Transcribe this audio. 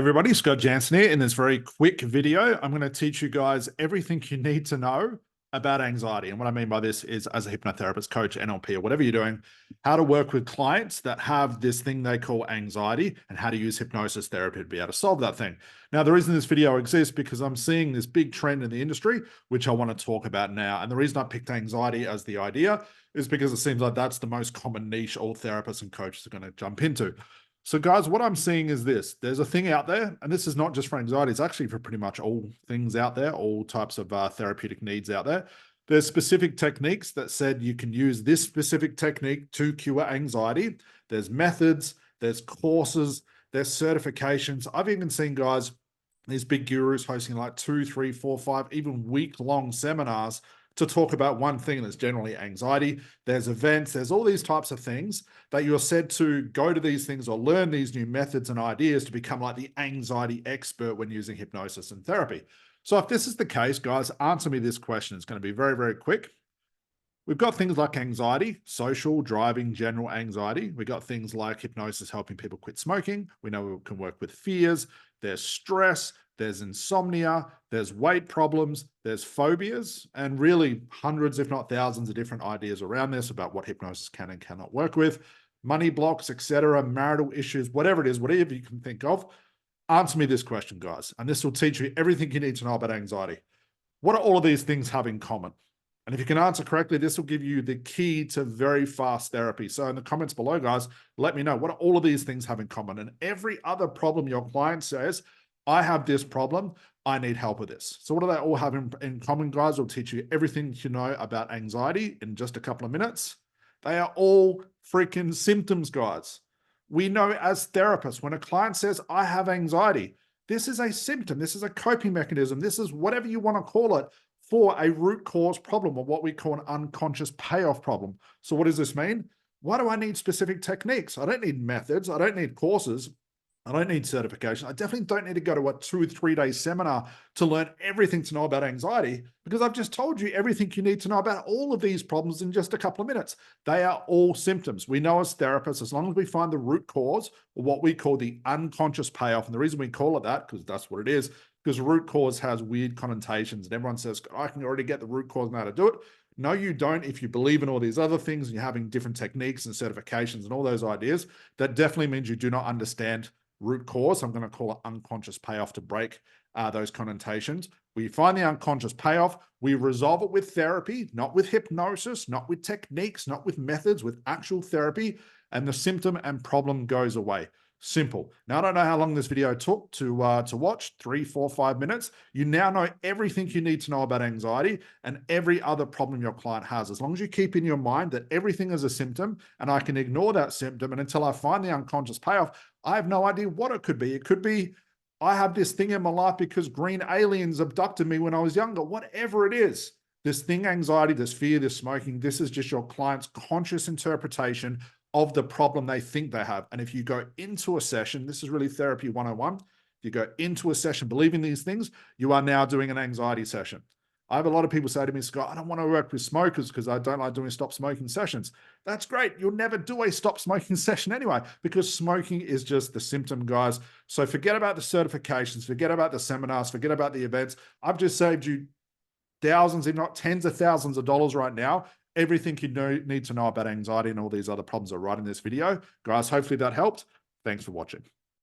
Everybody, Scott Jansen here. In this very quick video, I'm going to teach you guys everything you need to know about anxiety. And what I mean by this is, as a hypnotherapist, coach, NLP, or whatever you're doing, how to work with clients that have this thing they call anxiety and how to use hypnosis therapy to be able to solve that thing. Now, the reason this video exists because I'm seeing this big trend in the industry, which I want to talk about now. And the reason I picked anxiety as the idea is because it seems like that's the most common niche all therapists and coaches are going to jump into. So guys, what I'm seeing is this. There's a thing out there, and this is not just for anxiety, it's actually for pretty much all things out there, all types of therapeutic needs out there. There's specific techniques that said you can use this specific technique to cure anxiety. There's methods, there's courses, there's certifications. I've even seen guys, these big gurus hosting like 2, 3, 4, 5, even week-long seminars to talk about one thing that's generally anxiety. There's events, there's all these types of things that you're said to go to these things or learn these new methods and ideas to become like the anxiety expert when using hypnosis and therapy. So if this is the case, guys, answer me this question. It's going to be very, very quick. We've got things like anxiety, social, driving, general anxiety. We've got things like hypnosis helping people quit smoking. We know we can work with fears. There's stress. There's insomnia, there's weight problems, there's phobias, and really hundreds, if not thousands of different ideas around this about what hypnosis can and cannot work with, money blocks, etc., marital issues, whatever it is, whatever you can think of. Answer me this question, guys, and this will teach you everything you need to know about anxiety. What do all of these things have in common? And if you can answer correctly, this will give you the key to very fast therapy. So in the comments below, guys, let me know what do all of these things have in common. And every other problem your client says, I have this problem, I need help with this. So what do they all have in common, guys? I'll teach you everything you know about anxiety in just a couple of minutes. They are all freaking symptoms, guys. We know as therapists, when a client says, I have anxiety, this is a symptom, this is a coping mechanism, this is whatever you want to call it for a root cause problem or what we call an unconscious payoff problem. So what does this mean? Why do I need specific techniques? I don't need methods, I don't need courses. I don't need certification. I definitely don't need to go to a 2 or 3 day seminar to learn everything to know about anxiety because I've just told you everything you need to know about all of these problems in just a couple of minutes. They are all symptoms. We know as therapists, as long as we find the root cause or what we call the unconscious payoff, and the reason we call it that, because that's what it is, because root cause has weird connotations and everyone says, I can already get the root cause and how to do it. No, you don't. If you believe in all these other things and you're having different techniques and certifications and all those ideas, that definitely means you do not understand root cause. I'm going to call it unconscious payoff to break those connotations. We find the unconscious payoff, we resolve it with therapy, not with hypnosis, not with techniques, not with methods, with actual therapy, and the symptom and problem goes away. Simple. Now, I don't know how long this video took to watch, 3, 4, 5 minutes. You now know everything you need to know about anxiety and every other problem your client has. As long as you keep in your mind that everything is a symptom and I can ignore that symptom, and until I find the unconscious payoff, I have no idea what it could be. It could be, I have this thing in my life because green aliens abducted me when I was younger. Whatever it is, this thing, anxiety, this fear, this smoking, this is just your client's conscious interpretation of the problem they think they have. And if you go into a session, this is really therapy 101. If you go into a session believing these things, you are now doing an anxiety session. I have a lot of people say to me, Scott, I don't want to work with smokers because I don't like doing stop smoking sessions. That's great. You'll never do a stop smoking session anyway, because smoking is just the symptom, guys. So forget about the certifications, forget about the seminars, forget about the events. I've just saved you thousands, if not tens of thousands of dollars right now. Everything you need to know about anxiety and all these other problems are right in this video. Guys, hopefully that helped. Thanks for watching.